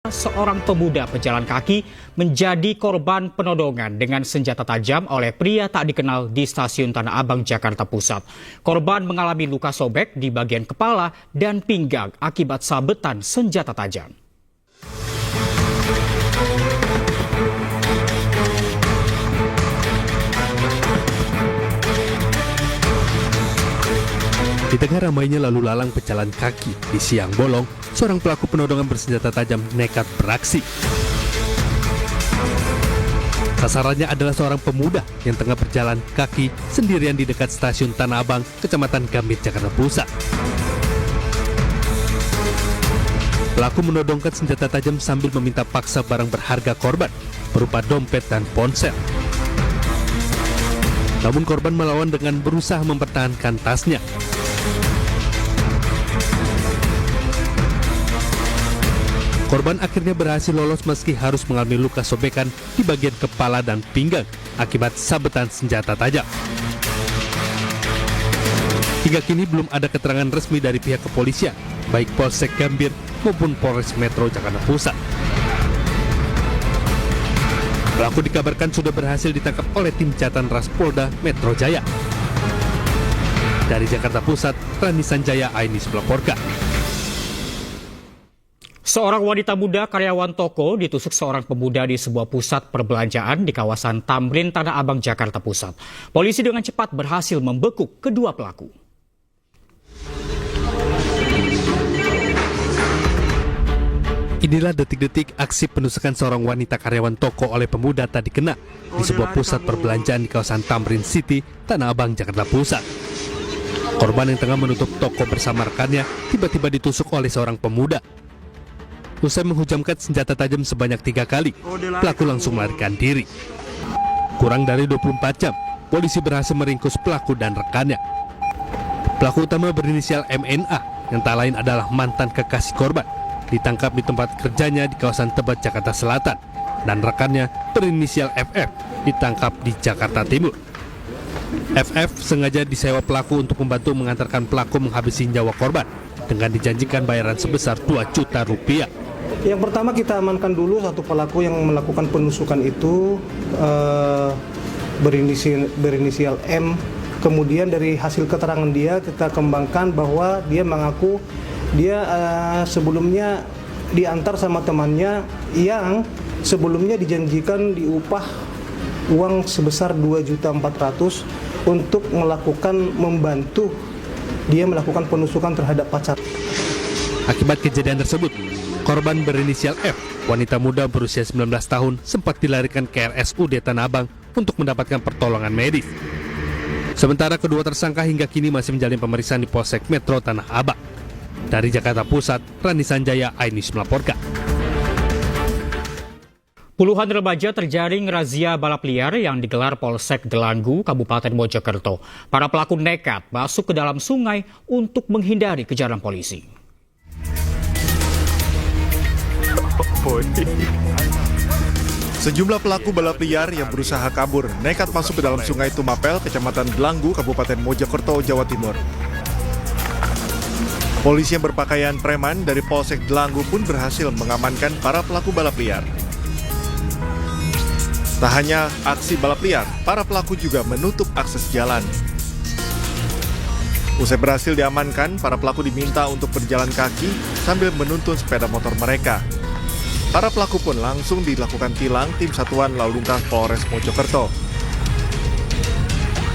Seorang pemuda pejalan kaki menjadi korban penodongan dengan senjata tajam oleh pria tak dikenal di Stasiun Tanah Abang, Jakarta Pusat. Korban mengalami luka sobek di bagian kepala dan pinggang akibat sabetan senjata tajam. Di tengah ramainya lalu lalang pejalan kaki di siang bolong, seorang pelaku penodongan bersenjata tajam nekat beraksi. Sasarannya adalah seorang pemuda yang tengah berjalan kaki sendirian di dekat Stasiun Tanah Abang, Kecamatan Gambir, Jakarta Pusat. Pelaku menodongkan senjata tajam sambil meminta paksa barang berharga korban, berupa dompet dan ponsel. Namun korban melawan dengan berusaha mempertahankan tasnya. Korban akhirnya berhasil lolos meski harus mengalami luka sobekan di bagian kepala dan pinggang akibat sabetan senjata tajam. Hingga kini belum ada keterangan resmi dari pihak kepolisian, baik Polsek Gambir maupun Polres Metro Jakarta Pusat. Pelaku dikabarkan sudah berhasil ditangkap oleh tim Jatan Ras Polda Metro Jaya. Dari Jakarta Pusat, Rani Sanjaya, Ainis melaporkan. Seorang wanita muda karyawan toko ditusuk seorang pemuda di sebuah pusat perbelanjaan di kawasan Tamrin, Tanah Abang, Jakarta Pusat. Polisi dengan cepat berhasil membekuk kedua pelaku. Inilah detik-detik aksi penusukan seorang wanita karyawan toko oleh pemuda tak dikenal di sebuah pusat perbelanjaan di kawasan Tamrin City, Tanah Abang, Jakarta Pusat. Korban yang tengah menutup toko bersama rekannya tiba-tiba ditusuk oleh seorang pemuda. Usai menghujamkan senjata tajam sebanyak 3 kali, pelaku langsung melarikan diri. Kurang dari 24 jam, polisi berhasil meringkus pelaku dan rekannya. Pelaku utama berinisial MNA, yang tak lain adalah mantan kekasih korban, ditangkap di tempat kerjanya di kawasan Tebet, Jakarta Selatan, dan rekannya berinisial FF ditangkap di Jakarta Timur. FF sengaja disewa pelaku untuk membantu mengantarkan pelaku menghabisi nyawa korban dengan dijanjikan bayaran sebesar 2 juta rupiah. Yang pertama kita amankan dulu satu pelaku yang melakukan penusukan itu berinisial M. Kemudian dari hasil keterangan dia kita kembangkan bahwa dia mengaku dia sebelumnya diantar sama temannya yang sebelumnya dijanjikan diupah uang sebesar 2.400.000 untuk membantu dia melakukan penusukan terhadap pacar. Akibat kejadian tersebut, korban berinisial F, wanita muda berusia 19 tahun, sempat dilarikan ke RSUD Tanah Abang untuk mendapatkan pertolongan medis. Sementara kedua tersangka hingga kini masih menjalani pemeriksaan di Polsek Metro Tanah Abang. Dari Jakarta Pusat, Rani Sanjaya, Ainis melaporkan. Puluhan remaja terjaring razia balap liar yang digelar Polsek Delanggu, Kabupaten Mojokerto. Para pelaku nekat masuk ke dalam sungai untuk menghindari kejaran polisi. Sejumlah pelaku balap liar yang berusaha kabur nekat masuk ke dalam Sungai Tumapel, Kecamatan Delanggu, Kabupaten Mojokerto, Jawa Timur. Polisi yang berpakaian preman dari Polsek Delanggu pun berhasil mengamankan para pelaku balap liar. Tak hanya aksi balap liar, para pelaku juga menutup akses jalan. Usai berhasil diamankan, para pelaku diminta untuk berjalan kaki sambil menuntun sepeda motor mereka. Para pelaku pun langsung dilakukan tilang tim Satuan Lalu Lintas Polres Mojokerto.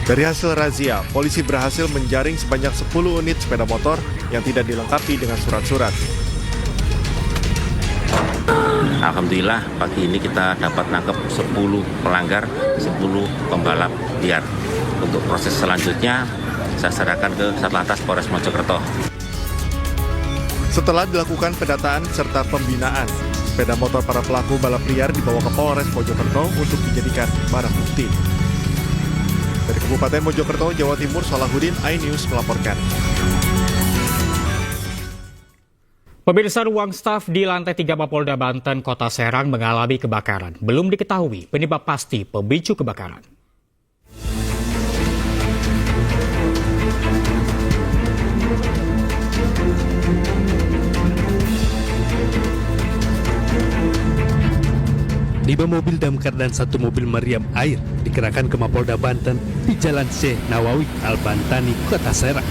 Dari hasil razia, polisi berhasil menjaring sebanyak 10 unit sepeda motor yang tidak dilengkapi dengan surat-surat. Alhamdulillah pagi ini kita dapat nangkep 10 pelanggar, 10 pembalap liar. Untuk proses selanjutnya saya serahkan ke Satlantas Polres Mojokerto. Setelah dilakukan pendataan serta pembinaan, sepeda motor para pelaku balap liar dibawa ke Polres Mojokerto untuk dijadikan barang bukti. Dari Kabupaten Mojokerto, Jawa Timur, Salahuddin, iNews melaporkan. Pemirsa, ruang staf di lantai 3 Mapolda Banten, Kota Serang mengalami kebakaran. Belum diketahui penyebab pasti pemicu kebakaran. 5 mobil damkar dan 1 mobil meriam air dikerahkan ke Mapolda Banten di Jalan Syekh Nawawi Al-Bantani, Kota Serang.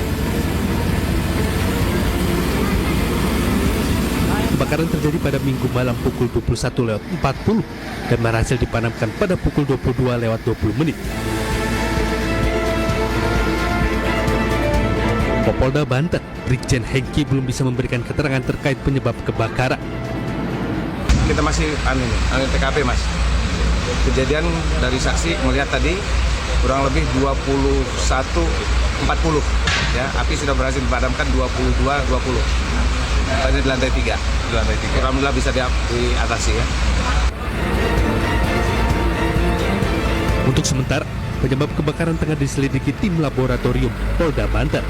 Kebakaran terjadi pada Minggu malam pukul 21.40 dan berhasil dipadamkan pada pukul 22.20. Polda Banten, Brigjen Hengki belum bisa memberikan keterangan terkait penyebab kebakaran. Kita masih TKP, Mas. Kejadian dari saksi melihat tadi kurang lebih 21.40 ya, api sudah berhasil dipadamkan 22.20. Tadi di lantai 3. Alhamdulillah bisa diatasi ya. Untuk sementara, penyebab kebakaran tengah diselidiki tim laboratorium Polda Banten.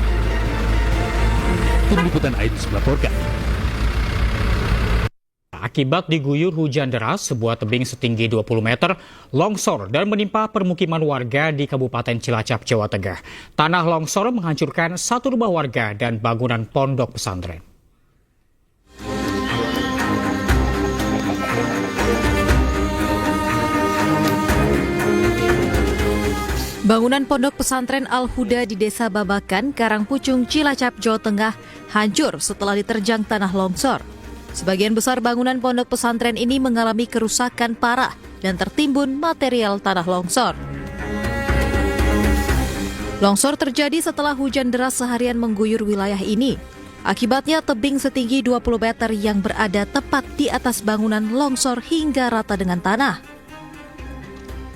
Tim Liputan Aidus melaporkan. Akibat diguyur hujan deras, sebuah tebing setinggi 20 meter longsor dan menimpa permukiman warga di Kabupaten Cilacap, Jawa Tengah. Tanah longsor menghancurkan 1 rumah warga dan bangunan pondok pesantren. Bangunan pondok pesantren Al-Huda di Desa Babakan, Karangpucung, Cilacap, Jawa Tengah hancur setelah diterjang tanah longsor. Sebagian besar bangunan pondok pesantren ini mengalami kerusakan parah dan tertimbun material tanah longsor. Longsor terjadi setelah hujan deras seharian mengguyur wilayah ini. Akibatnya tebing setinggi 20 meter yang berada tepat di atas bangunan longsor hingga rata dengan tanah.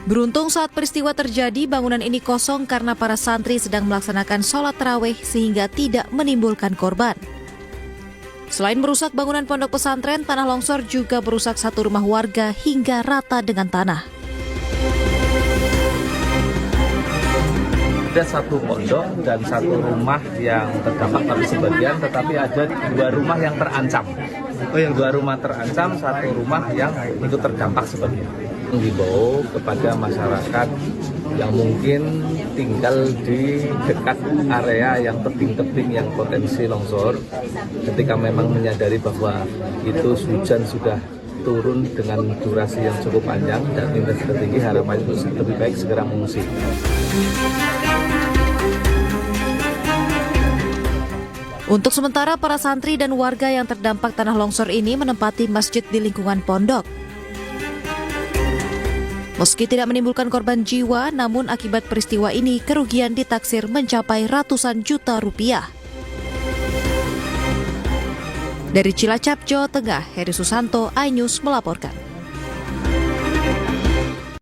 Beruntung saat peristiwa terjadi, bangunan ini kosong karena para santri sedang melaksanakan sholat tarawih sehingga tidak menimbulkan korban. Selain merusak bangunan pondok pesantren, tanah longsor juga merusak 1 rumah warga hingga rata dengan tanah. Ada 1 pondok dan 1 rumah yang terdampak tapi sebagian, tetapi ada 2 rumah yang terancam. Yang 2 rumah terancam, 1 rumah yang ikut terdampak sebagian. Menghimbau kepada masyarakat yang mungkin tinggal di dekat area yang tebing-tebing yang potensi longsor, ketika memang menyadari bahwa itu hujan sudah turun dengan durasi yang cukup panjang dan intensitas tinggi, harapan itu lebih baik segera mengungsi. Untuk sementara, para santri dan warga yang terdampak tanah longsor ini menempati masjid di lingkungan pondok. Meski tidak menimbulkan korban jiwa, namun akibat peristiwa ini kerugian ditaksir mencapai ratusan juta rupiah. Dari Cilacap, Jawa Tengah, Heri Susanto, iNews melaporkan.